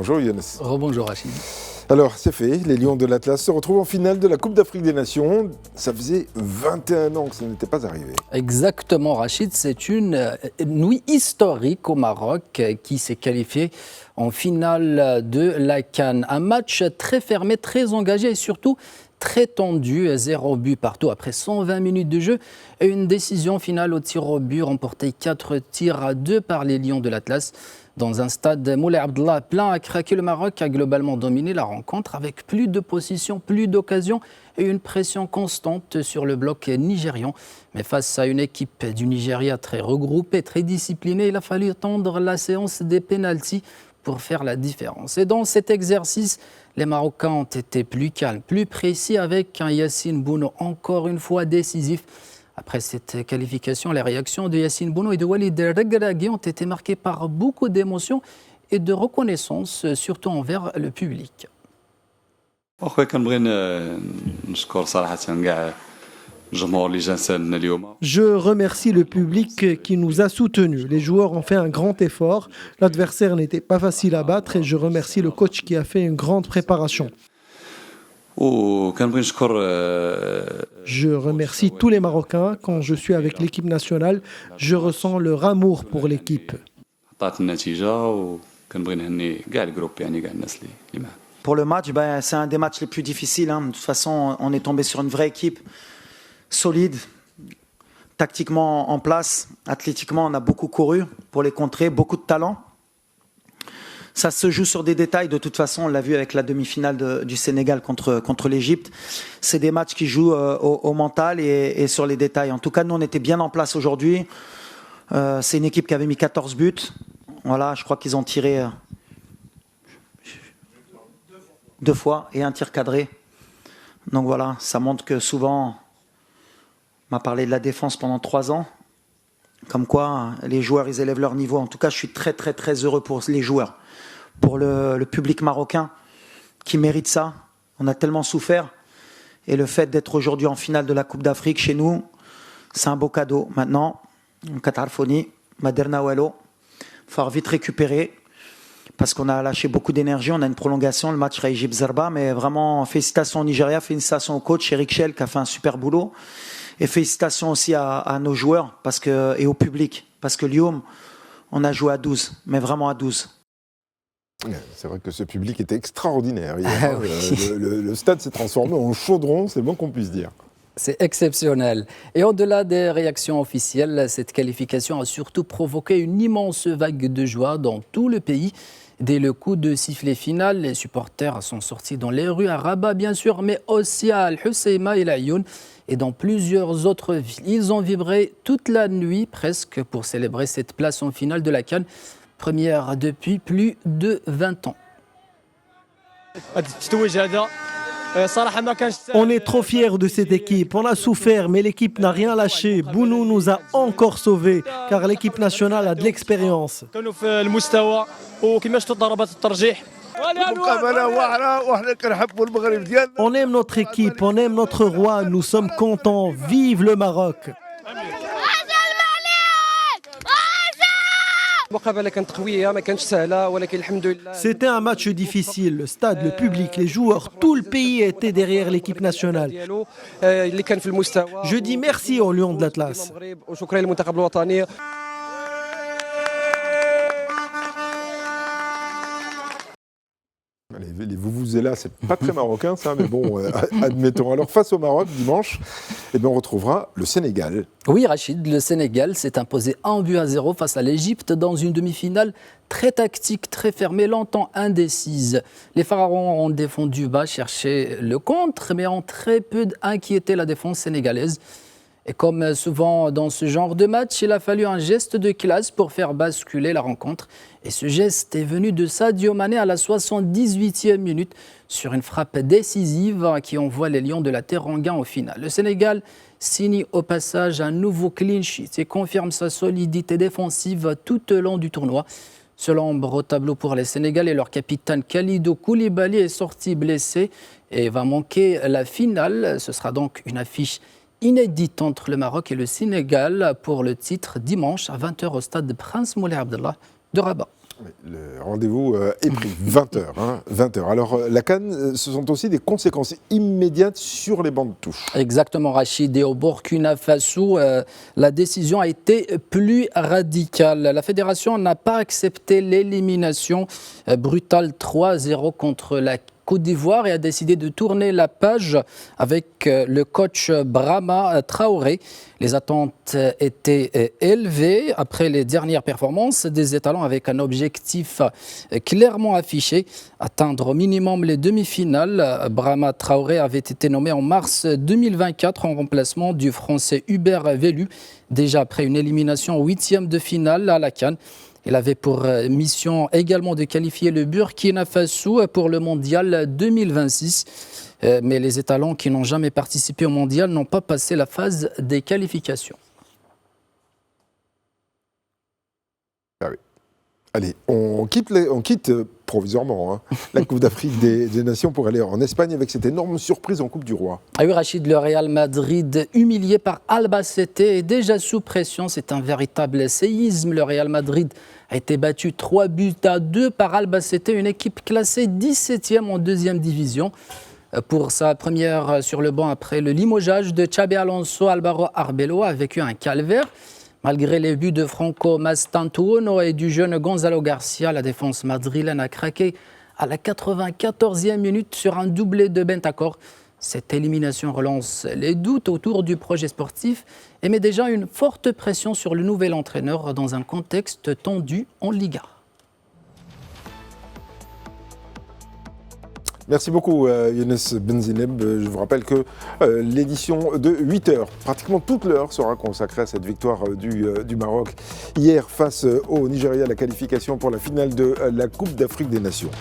Bonjour Younes. Rebonjour Rachid. Alors c'est fait, les Lions de l'Atlas se retrouvent en finale de la Coupe d'Afrique des Nations. Ça faisait 21 ans que ça n'était pas arrivé. Exactement Rachid, c'est une nuit historique au Maroc qui s'est qualifié en finale de la CAN. Un match très fermé, très engagé et surtout très tendu, 0 but partout après 120 minutes de jeu et une décision finale au tir au but remportée 4 tirs à 2 par les Lions de l'Atlas. Dans un stade Moulay Abdellah plein à craquer, le Maroc a globalement dominé la rencontre avec plus de possession, plus d'occasions et une pression constante sur le bloc nigérian. Mais face à une équipe du Nigeria très regroupée, très disciplinée, il a fallu attendre la séance des pénaltys pour faire la différence. Et dans cet exercice, les Marocains ont été plus calmes, plus précis avec un Yacine Bounou encore une fois décisif. Après cette qualification, les réactions de Yacine Bounou et de Walid Regragui ont été marquées par beaucoup d'émotions et de reconnaissance, surtout envers le public. Je remercie le public qui nous a soutenus. Les joueurs ont fait un grand effort. L'adversaire n'était pas facile à battre et je remercie le coach qui a fait une grande préparation. Je remercie tous les Marocains. Quand je suis avec l'équipe nationale, je ressens leur amour pour l'équipe. Pour le match, c'est un des matchs les plus difficiles. De toute façon, on est tombé sur une vraie équipe solide, tactiquement en place. Athlétiquement, on a beaucoup couru pour les contrer, beaucoup de talent. Ça se joue sur des détails. De toute façon, on l'a vu avec la demi-finale du Sénégal contre l'Égypte. C'est des matchs qui jouent au mental et sur les détails. En tout cas, nous, on était bien en place aujourd'hui. C'est une équipe qui avait mis 14 buts. Voilà, je crois qu'ils ont tiré 2 fois et un tir cadré. Donc voilà, ça montre que souvent, on m'a parlé de la défense pendant 3 ans. Comme quoi, les joueurs, ils élèvent leur niveau. En tout cas, je suis très, très, très heureux pour les joueurs. Pour le public marocain qui mérite ça. On a tellement souffert. Et le fait d'être aujourd'hui en finale de la Coupe d'Afrique chez nous, c'est un beau cadeau. Maintenant, Katarfoni, Maderna Wallo, il va falloir vite récupérer parce qu'on a lâché beaucoup d'énergie. On a une prolongation, le match sera Égypte Zerba. Mais vraiment, félicitations au Nigeria, félicitations au coach Eric Schell qui a fait un super boulot. Et félicitations aussi à nos joueurs et au public. Parce que Lyon, on a joué à 12, mais vraiment à 12. C'est vrai que ce public était extraordinaire hier. Le stade s'est transformé en chaudron, c'est le moins qu'on puisse dire. C'est exceptionnel. Et au-delà des réactions officielles, cette qualification a surtout provoqué une immense vague de joie dans tout le pays. Dès le coup de sifflet final, les supporters sont sortis dans les rues à Rabat, bien sûr, mais aussi à Al-Husseima et l'Ayoun et dans plusieurs autres villes. Ils ont vibré toute la nuit presque pour célébrer cette place en finale de la CAN, première depuis plus de 20 ans. On est trop fiers de cette équipe. On a souffert, mais l'équipe n'a rien lâché. Bounou nous a encore sauvés, car l'équipe nationale a de l'expérience. On aime notre équipe, on aime notre roi, nous sommes contents. Vive le Maroc! C'était un match difficile. Le stade, le public, les joueurs, tout le pays était derrière l'équipe nationale. Je dis merci aux Lions de l'Atlas. Les vuvuzela, c'est pas très marocain ça, mais bon, admettons. Alors face au Maroc, dimanche, on retrouvera le Sénégal. Oui Rachid, le Sénégal s'est imposé 1-0 face à l'Égypte dans une demi-finale très tactique, très fermée, longtemps indécise. Les Pharaons ont défendu bas, cherché le contre, mais ont très peu inquiété la défense sénégalaise. Et comme souvent dans ce genre de match, il a fallu un geste de classe pour faire basculer la rencontre. Et ce geste est venu de Sadio Mané à la 78e minute sur une frappe décisive qui envoie les Lions de la Teranga en finale. Le Sénégal signe au passage un nouveau clean sheet et confirme sa solidité défensive tout au long du tournoi. Seul ombre au tableau pour les Sénégalais, leur capitaine Kalidou Koulibaly est sorti blessé et va manquer la finale. Ce sera donc une affiche inédite entre le Maroc et le Sénégal pour le titre dimanche à 20h au stade Prince Moulay Abdellah de Rabat. Le rendez-vous est pris, 20h. 20h. Alors, la CAN, ce sont aussi des conséquences immédiates sur les bancs de touche. Exactement, Rachid. Et au Burkina Faso, la décision a été plus radicale. La fédération n'a pas accepté l'élimination brutale 3-0 contre la Côte d'Ivoire et a décidé de tourner la page avec le coach Brahma Traoré. Les attentes étaient élevées après les dernières performances des étalons avec un objectif clairement affiché, atteindre au minimum les demi-finales. Brahma Traoré avait été nommé en mars 2024 en remplacement du Français Hubert Vellu, déjà après une élimination en 8e de finale à la CAN. Il avait pour mission également de qualifier le Burkina Faso pour le Mondial 2026. Mais les étalons qui n'ont jamais participé au Mondial n'ont pas passé la phase des qualifications. Ah oui. Allez, on quitte provisoirement la Coupe d'Afrique des Nations pour aller en Espagne avec cette énorme surprise en Coupe du Roi. Ah oui, Rachid, le Real Madrid humilié par Albacete est déjà sous pression. C'est un véritable séisme. Le Real Madrid a été battu 3-2 par Albacete, une équipe classée 17e en 2e division. Pour sa première sur le banc après le limogeage de Xabi Alonso, Álvaro Arbeloa a vécu un calvaire. Malgré les buts de Franco Mastantuono et du jeune Gonzalo Garcia, la défense madrilène a craqué à la 94e minute sur un doublé de Bentancur. Cette élimination relance les doutes autour du projet sportif et met déjà une forte pression sur le nouvel entraîneur dans un contexte tendu en Liga. Merci beaucoup Younes Benzineb. Je vous rappelle que l'édition de 8h, pratiquement toute l'heure, sera consacrée à cette victoire du Maroc hier face au Nigeria, la qualification pour la finale de la Coupe d'Afrique des Nations.